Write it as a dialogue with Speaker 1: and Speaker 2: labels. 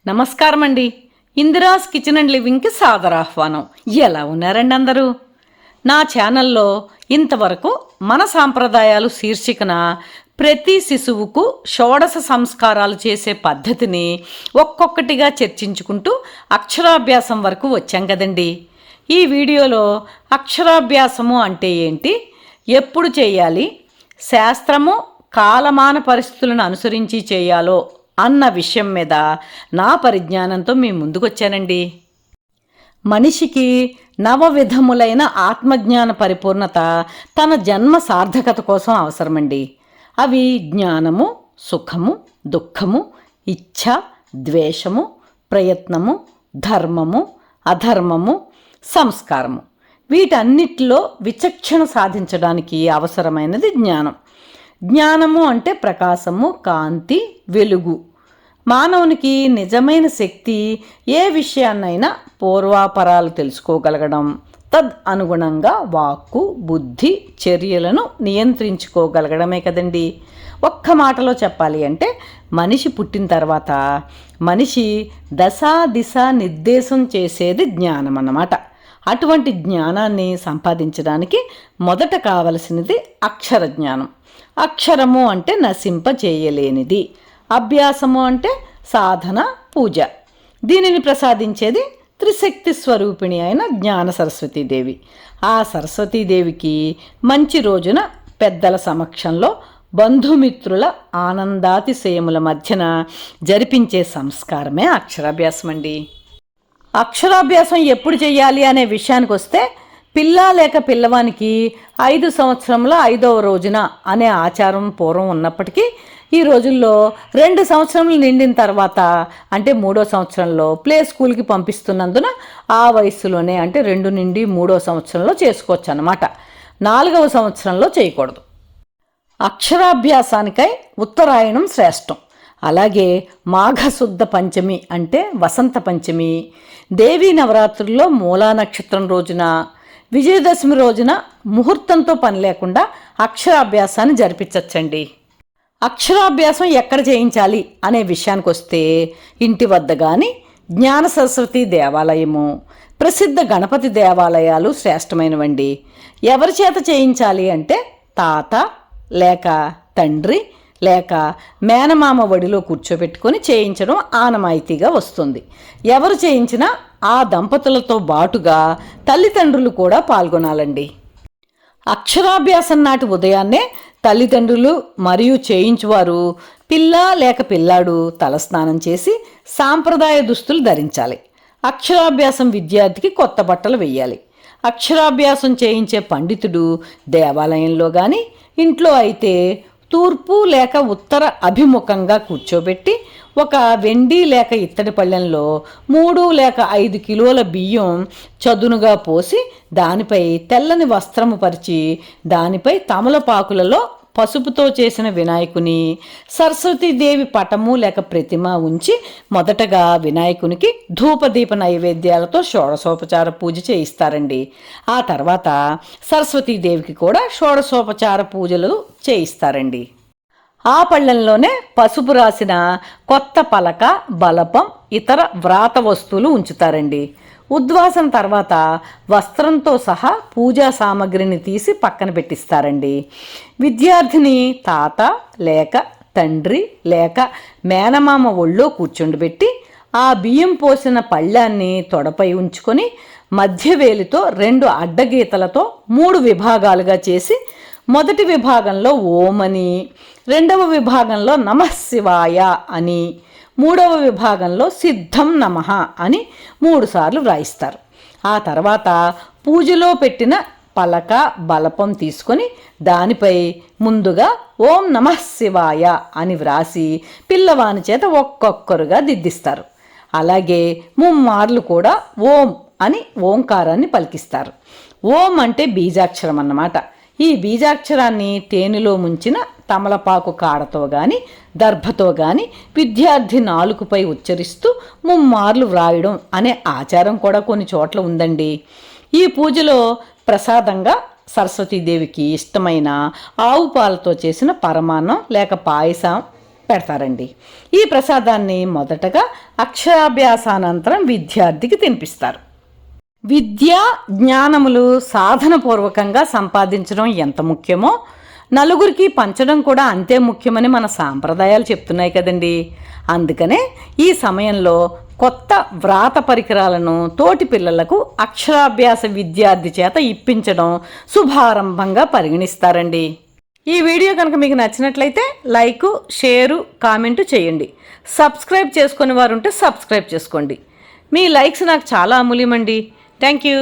Speaker 1: నమస్కారం అండి. Indira's kitchen and లివింగ్కి సాదరాహ్వానం. ఎలా ఉన్నారండి అందరూ? నా ఛానల్లో ఇంతవరకు మన సాంప్రదాయాలు శీర్షికన ప్రతి శిశువుకు షోడశ సంస్కారాలు చేసే పద్ధతిని ఒక్కొక్కటిగా చర్చించుకుంటూ అక్షరాభ్యాసం వరకు వచ్చాం కదండి. ఈ వీడియోలో అక్షరాభ్యాసము అంటే ఏంటి, ఎప్పుడు చేయాలి, శాస్త్రము కాలమాన పరిస్థితులను అనుసరించి చేయాలో అన్న విషయం మీద నా పరిజ్ఞానంతో మీ ముందుకొచ్చానండి. మనిషికి నవవిధములైన ఆత్మజ్ఞాన పరిపూర్ణత తన జన్మ సార్థకత కోసం అవసరమండి. అవి జ్ఞానము, సుఖము, దుఃఖము, ఇచ్ఛ, ద్వేషము, ప్రయత్నము, ధర్మము, అధర్మము, సంస్కారము. వీటన్నిటిలో విచక్షణ సాధించడానికి అవసరమైనది జ్ఞానం. జ్ఞానము అంటే ప్రకాశము, కాంతి, వెలుగు. మానవునికి నిజమైన శక్తి ఏ విషయాన్నైనా పూర్వాపరాలు తెలుసుకోగలగడం, తద్ అనుగుణంగా వాక్కు, బుద్ధి, చర్యలను నియంత్రించుకోగలగడమే కదండి. ఒక్క మాటలో చెప్పాలి అంటే మనిషి పుట్టిన తర్వాత మనిషి దశ దిశ నిర్దేశం చేసేది జ్ఞానం అన్నమాట. అటువంటి జ్ఞానాన్ని సంపాదించడానికి మొదట కావలసినది అక్షర జ్ఞానం. అక్షరము అంటే నశింప చేయలేనిది, అభ్యాసము అంటే సాధన, పూజ. దీనిని ప్రసాదించేది త్రిశక్తి స్వరూపిణి అయిన జ్ఞాన సరస్వతీదేవి. ఆ సరస్వతీదేవికి మంచి రోజున పెద్దల సమక్షంలో బంధుమిత్రుల ఆనందాతిశయముల మధ్యన జరిపించే సంస్కారమే అక్షరాభ్యాసం అండి. అక్షరాభ్యాసం ఎప్పుడు చేయాలి అనే విషయానికి వస్తే, పిల్ల లేక పిల్లవానికి 5 సంవత్సరంలో 5వ రోజున అనే ఆచారం పూర్వం ఉన్నప్పటికీ ఈ రోజుల్లో 2 సంవత్సరములు నిండిన తర్వాత అంటే 3వ సంవత్సరంలో ప్లే స్కూల్కి పంపిస్తున్నందున ఆ వయస్సులోనే అంటే 2 నుండి 3వ సంవత్సరంలో చేసుకోవచ్చు అన్నమాట. 4వ సంవత్సరంలో చేయకూడదు. అక్షరాభ్యాసానికై ఉత్తరాయణం శ్రేష్టం. అలాగే మాఘశుద్ధ పంచమి అంటే వసంత పంచమి, దేవీ నవరాత్రుల్లో మూలా నక్షత్రం రోజున, విజయదశమి రోజున ముహూర్తంతో పని లేకుండా అక్షరాభ్యాసాన్ని జరిపించవచ్చండి. అక్షరాభ్యాసం ఎక్కడ చేయించాలి అనే విషయానికి వస్తే, ఇంటి వద్ద కానీ జ్ఞాన సరస్వతి దేవాలయము, ప్రసిద్ధ గణపతి దేవాలయాలు శ్రేష్టమైనవండి. ఎవరి చేత చేయించాలి అంటే తాత లేక తండ్రి లేక మేనమామ వడిలో కూర్చోబెట్టుకొని చేయించడం ఆనమాయితీగా వస్తుంది. ఎవరు చేయించినా ఆ దంపతులతో బాటుగా తల్లిదండ్రులు కూడా పాల్గొనాలండి. అక్షరాభ్యాసం నాటి ఉదయాన్నే తల్లిదండ్రులు మరియు చేయించువారు పిల్ల లేక పిల్లాడు తలస్నానం చేసి సాంప్రదాయ దుస్తులు ధరించాలి. అక్షరాభ్యాసం విద్యార్థికి కొత్త బట్టలు వెయ్యాలి. అక్షరాభ్యాసం చేయించే పండితుడు దేవాలయంలో కానీ ఇంట్లో అయితే తూర్పు లేక ఉత్తర అభిముఖంగా కూర్చోబెట్టి ఒక వెండి లేక ఇత్తడి పళ్ళెంలో 3 లేక 5 కిలోల బియ్యం చదునుగా పోసి దానిపై తెల్లని వస్త్రము పరిచి దానిపై తమలపాకులలో పసుపుతో చేసిన వినాయకుని, సరస్వతీదేవి పటము లేక ప్రతిమ ఉంచి మొదటగా వినాయకునికి ధూపదీప నైవేద్యాలతో షోడశోపచార పూజ చేయిస్తారండి. ఆ తర్వాత సరస్వతీదేవికి కూడా షోడశోపచార పూజలు చేయిస్తారండి. ఆ పళ్ళెంలోనే పసుపు రాసిన కొత్త పలక, బలపం, ఇతర వ్రాత వస్తువులు ఉంచుతారండి. ఉద్వాసన తర్వాత వస్త్రంతో సహా పూజా సామగ్రిని తీసి పక్కన పెట్టిస్తారండి. విద్యార్థిని తాత లేక తండ్రి లేక మేనమామ ఒళ్ళో కూర్చుండబెట్టి ఆ బియ్యం పోసిన పళ్ళాన్ని తొడపై ఉంచుకొని మధ్యవేలితో 2 అడ్డగీతలతో 3 విభాగాలుగా చేసి మొదటి విభాగంలో ఓం అని, రెండవ విభాగంలో నమః శివాయ అని, మూడవ విభాగంలో సిద్ధం నమః అని 3 సార్లు వ్రాయిస్తారు. ఆ తర్వాత పూజలో పెట్టిన పలక, బలపం తీసుకొని దానిపై ముందుగా ఓం నమః శివాయ అని వ్రాసి పిల్లవాని చేత ఒక్కొక్కరుగా దిద్దిస్తారు. అలాగే 3 మార్లు కూడా ఓం అని ఓంకారాన్ని పలికిస్తారు. ఓం అంటే బీజాక్షరం అన్నమాట. ఈ బీజాక్షరాన్ని తేనెలో ముంచిన తమలపాకు కాడతో కానీ దర్భతో కానీ విద్యార్థి నాలుకపై ఉచ్చరిస్తూ 3 మార్లు వ్రాయడం అనే ఆచారం కూడా కొన్ని చోట్ల ఉందండి. ఈ పూజలో ప్రసాదంగా సరస్వతీదేవికి ఇష్టమైన ఆవు పాలతో చేసిన పరమాన్నం లేక పాయసం పెడతారండి. ఈ ప్రసాదాన్ని మొదటగా అక్షరాభ్యాసానంతరం విద్యార్థికి తినిపిస్తారు. విద్య జ్ఞానములు సాధనపూర్వకంగా సంపాదించడం ఎంత ముఖ్యమో నలుగురికి పంచడం కూడా అంతే ముఖ్యమని మన సాంప్రదాయాలు చెప్తున్నాయి కదండి. అందుకనే ఈ సమయంలో కొత్త వ్రాత పరికరాలను తోటి పిల్లలకు అక్షరాభ్యాస విద్యార్థి చేత ఇప్పించడం శుభారంభంగా పరిగణిస్తారండి. ఈ వీడియో కనుక మీకు నచ్చినట్లయితే లైకు, షేరు, కామెంటు చేయండి. సబ్స్క్రైబ్ చేసుకుని వారు ఉంటే సబ్స్క్రైబ్ చేసుకోండి. మీ లైక్స్ నాకు చాలా అమూల్యమండి. Thank you.